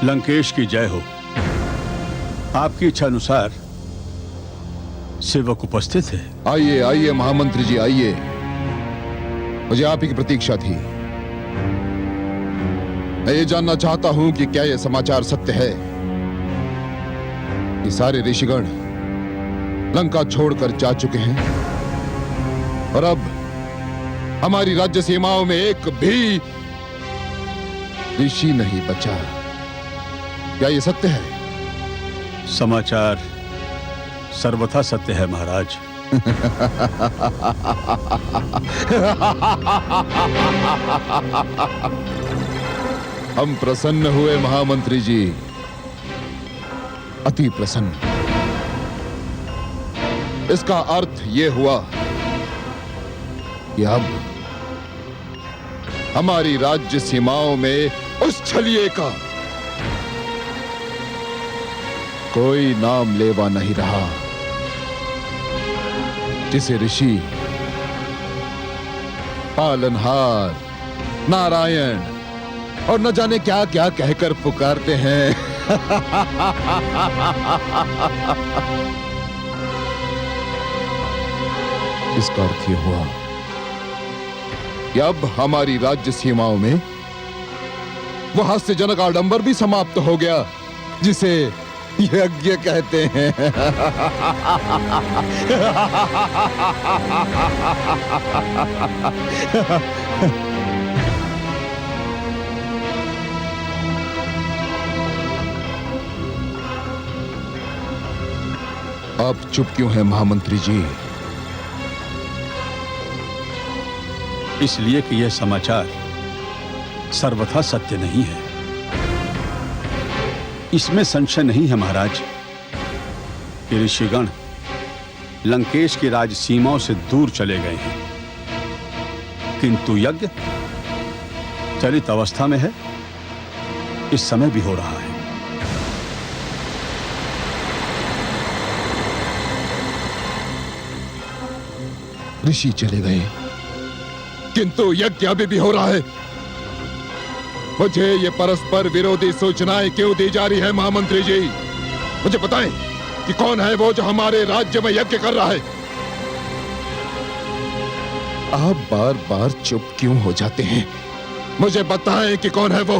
लंकेश की जय हो। आपकी इच्छा अनुसार सेवक उपस्थित है। आइए आइए महामंत्री जी आइए, मुझे आप ही की प्रतीक्षा थी। मैं ये जानना चाहता हूं कि क्या यह समाचार सत्य है कि सारे ऋषिगण लंका छोड़कर जा चुके हैं और अब हमारी राज्य सीमाओं में एक भी ऋषि नहीं बचा। क्या यह सत्य है? समाचार सर्वथा सत्य है महाराज। हम प्रसन्न हुए महामंत्री जी, अति प्रसन्न। इसका अर्थ यह हुआ कि अब हमारी राज्य सीमाओं में उस छलिए का कोई नाम लेवा नहीं रहा जिसे ऋषि, पालनहार, नारायण और न जाने क्या क्या कहकर पुकारते हैं। इसका अर्थ यह हुआ कि अब हमारी राज्य सीमाओं में वो हास्यजनक आडंबर भी समाप्त हो गया जिसे यज्ञ कहते हैं। आप चुप क्यों हैं महामंत्री जी? इसलिए कि यह समाचार सर्वथा सत्य नहीं है। इसमें संशय नहीं है महाराज कि ऋषिगण लंकेश की राज सीमाओं से दूर चले गए हैं, किंतु यज्ञ चलित अवस्था में है, इस समय भी हो रहा है। ऋषि चले गए किंतु यज्ञ अभी भी हो रहा है। मुझे ये परस्पर विरोधी सूचनाएं क्यों दी जा रही है महामंत्री जी? मुझे बताएं कि कौन है वो जो हमारे राज्य में यज्ञ कर रहा है? आप बार बार चुप क्यों हो जाते हैं? मुझे बताएं कि कौन है वो।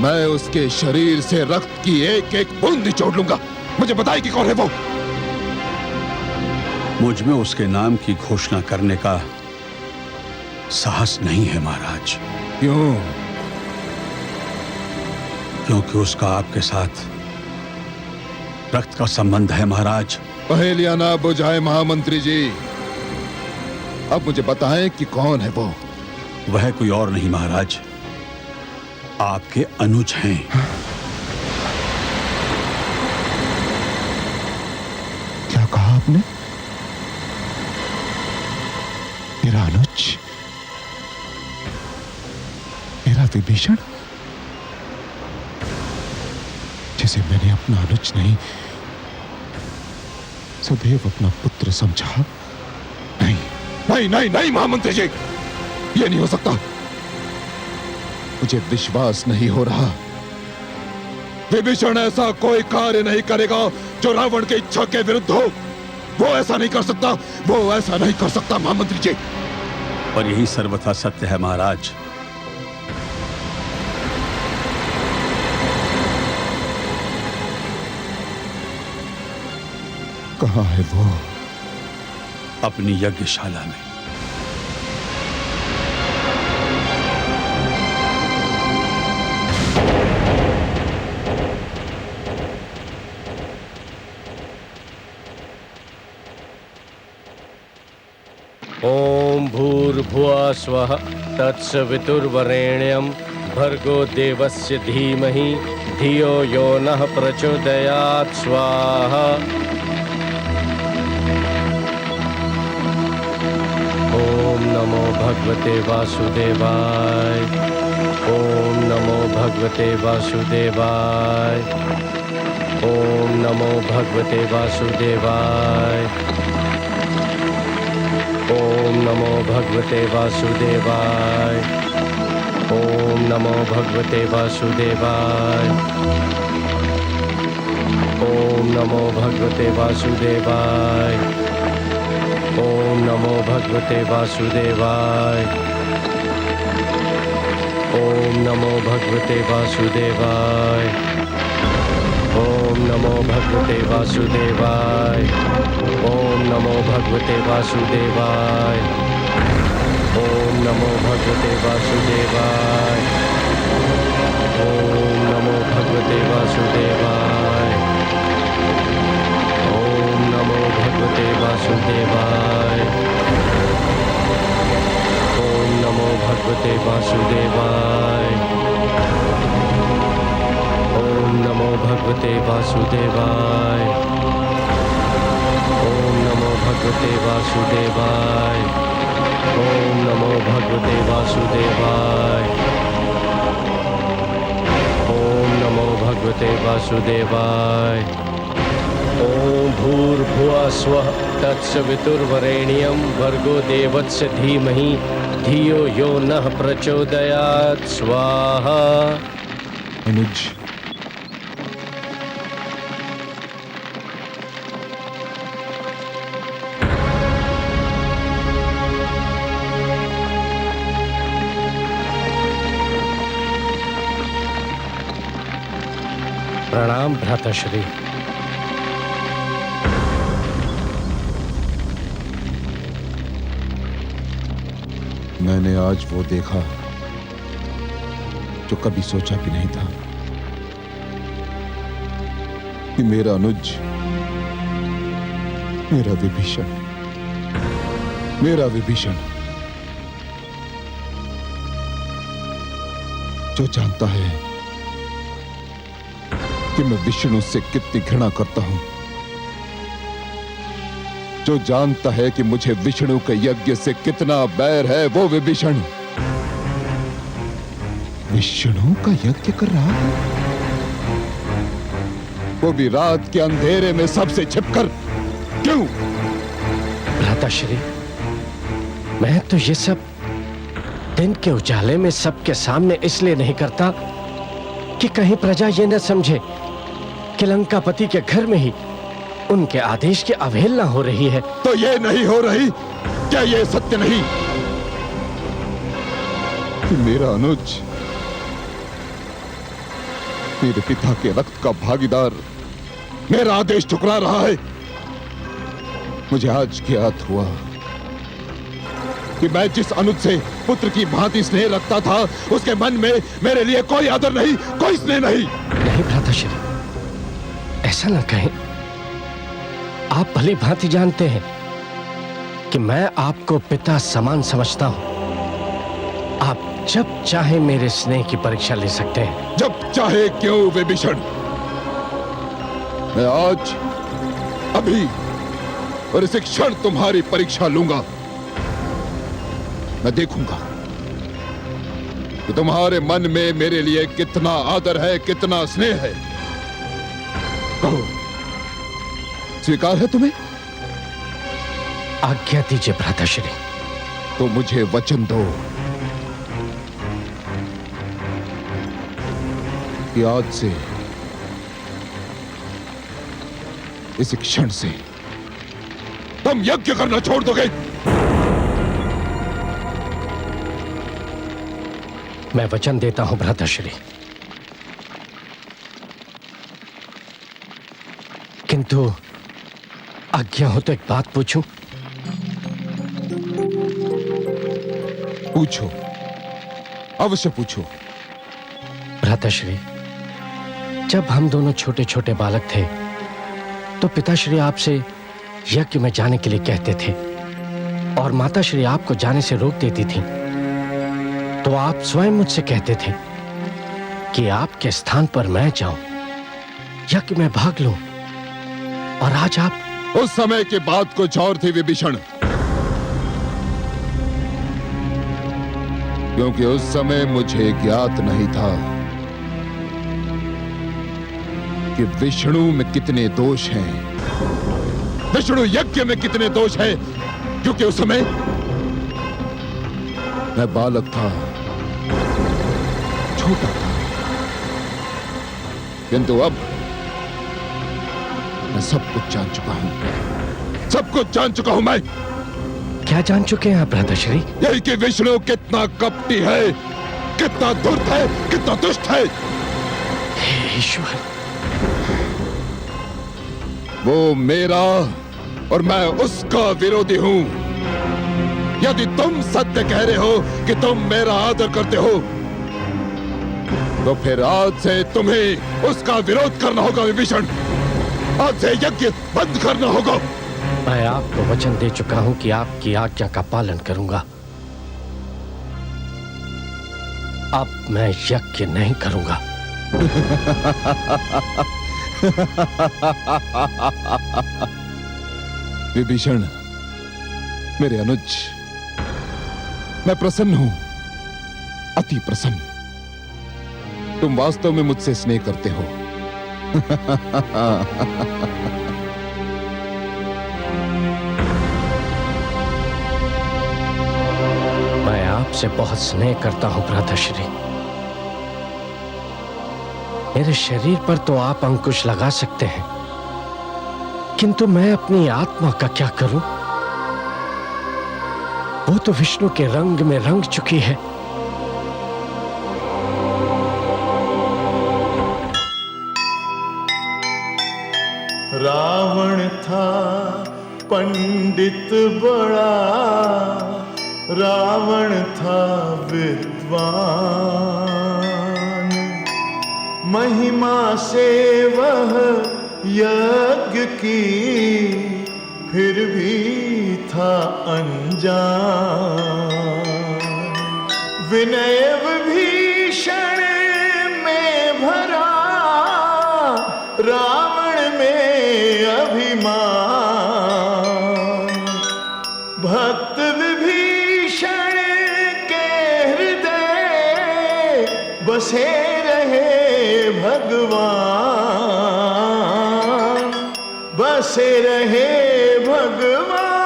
मैं उसके शरीर से रक्त की एक एक बूंद निचोड़ लूंगा। मुझे बताएं कि कौन है वो। मुझ में उसके नाम की घोषणा करने का साहस नहीं है महाराज। क्यों? क्योंकि उसका आपके साथ रक्त का संबंध है महाराज। पहेलियां ना बुझाए महामंत्री जी, अब मुझे बताएं कि कौन है वो। वह कोई और नहीं महाराज, आपके अनुज हैं। क्या कहा आपने? मेरा अनुज? मेरा विभीषण, जिसे मैंने अपना अनुज नहीं सदैव अपना पुत्र समझा। नहीं नहीं नहीं नहीं महामंत्री जी, ये नहीं हो सकता। मुझे विश्वास नहीं हो रहा। विभीषण ऐसा कोई कार्य नहीं करेगा जो रावण की इच्छा के विरुद्ध हो। वो ऐसा नहीं कर सकता, वो ऐसा नहीं कर सकता महामंत्री जी। पर यही सर्वथा सत्य है महाराज। कहाँ है वो? अपनी यज्ञशाला में। ओम भूर्भुवः स्वः तत्सवितुर्वरेण्यं भर्गो देवस्य धीमहि धियो यो नः प्रचोदयात् स्वाहा। ओम नमो भगवते वासुदेवाय। ओम नमो भगवते वासुदेवाय। ओम नमो भगवते वासुदेवाय। ओम नमो भगवते वासुदेवाय। ओम नमो भगवते वासुदेवाय। ओम नमो भगवते वासुदेवाय। ओम नमो भगवते वासुदेवाय। ओम नमो भगवते वासुदेवाय। ओम नमो भगवते वासुदेवाय। ओम नमो भगवते वासुदेवाय। ओम नमो भगवते वासुदेवाय। ओम नमो भगवते वासुदेवाय। ओम नमो भगवते वासुदेवाय। ओम नमो भगवते वासुदेवाय। ओम नमो भगवते वासुदेवाय। ओम नमो भगवते वासुदेवाय। ओम नमो भगवते वासुदेवाय। ओम नमो भगवते वासुदेवाय। ओम भूर्भुवः स्वः तत्सवितुर्वरेण्यं भर्गो देवस्य धीमहि धियो यो नः प्रचोदयात् स्वाहा। अनुज, प्रणाम भ्राताश्री। मैंने आज वो देखा जो कभी सोचा भी नहीं था कि मेरा अनुज, मेरा विभीषण जो जानता है कि मैं विष्णु से कितनी घृणा करता हूं, जो जानता है कि मुझे विष्णु के यज्ञ से कितना बैर है, वो विभीषण विष्णु का यज्ञ कर रहा है, वो भी रात के अंधेरे में सबसे छिपकर। क्यों? भ्राताश्री, मैं तो ये सब दिन के उजाले में सबके सामने इसलिए नहीं करता कि कहीं प्रजा ये न समझे कि लंकापति के घर में ही उनके आदेश की अवहेलना हो रही है। तो ये नहीं हो रही? क्या ये सत्य नहीं कि मेरा अनुज मेरे पिता के रक्त का भागीदार मेरा आदेश ठुकरा रहा है? मुझे आज ज्ञात हुआ कि मैं जिस अनुज से पुत्र की भांति स्नेह रखता था, उसके मन में मेरे लिए कोई आदर नहीं, कोई स्नेह नहीं। नहीं भ्राताश्री, ऐसा न कहें। आप भली भांति जानते हैं कि मैं आपको पिता समान समझता हूं। आप जब चाहे मेरे स्नेह की परीक्षा ले सकते हैं। जब चाहे क्यों विभीषण? मैं आज, अभी और इस क्षण तुम्हारी परीक्षा लूंगा। मैं देखूंगा कि तुम्हारे मन में मेरे लिए कितना आदर है, कितना स्नेह है। कहो, स्वीकार है तुम्हें? आज्ञा दीजिए भ्राताश्री। तो मुझे वचन दो कि आज से, इस क्षण से तुम यज्ञ करना छोड़ दोगे। मैं वचन देता हूं भ्राताश्री, किंतु आज्ञा हो तो एक बात पूछूं? पूछो, अवश्य पूछो। भ्राताश्री, जब हम दोनों छोटे छोटे बालक थे तो पिताश्री आपसे यज्ञ में जाने के लिए कहते थे और माताश्री आपको जाने से रोक देती थी। तो आप स्वयं मुझसे कहते थे कि आपके स्थान पर मैं जाऊं, यज्ञ में भाग लूं, और आज आप। उस समय की बात कुछ और थी विभीषण, क्योंकि उस समय मुझे ज्ञात नहीं था कि विष्णु में कितने दोष हैं, विष्णु यज्ञ में कितने दोष हैं, क्योंकि उस समय मैं बालक था। छोटा था, किंतु अब मैं सब कुछ जान चुका हूं। सब कुछ जान चुका हूं मैं। क्या जान चुके हैं आप भ्राताश्री? यही कि विष्णु कितना कपटी है, कितना धूर्त है, कितना दुष्ट है। हे ईश्वर, वो मेरा और मैं उसका विरोधी हूं। यदि तुम सत्य कह रहे हो कि तुम मेरा आदर करते हो, तो फिर आज से तुम्हें उसका विरोध करना होगा विभीषण। आज से यज्ञ बंद करना होगा। मैं आपको वचन दे चुका हूं कि आपकी आज्ञा का पालन करूंगा। अब मैं यज्ञ नहीं करूंगा। विभीषण, मेरे अनुज, मैं प्रसन्न हूं, अति प्रसन्न। तुम वास्तव में मुझसे स्नेह करते हो। मैं आपसे बहुत स्नेह करता हूं भ्राताश्री। मेरे शरीर पर तो आप अंकुश लगा सकते हैं, किंतु मैं अपनी आत्मा का क्या करूं? वो तो विष्णु के रंग में रंग चुकी है। रावण था पंडित बड़ा, रावण था विद्वान, महिमा से वह यज्ञ की फिर भी था अनजान। विनय विभीषण में भरा, रावण में अभिमान। भक्त विभीषण के हृदय बसे रहे भगवान, बसे रहे भगवान।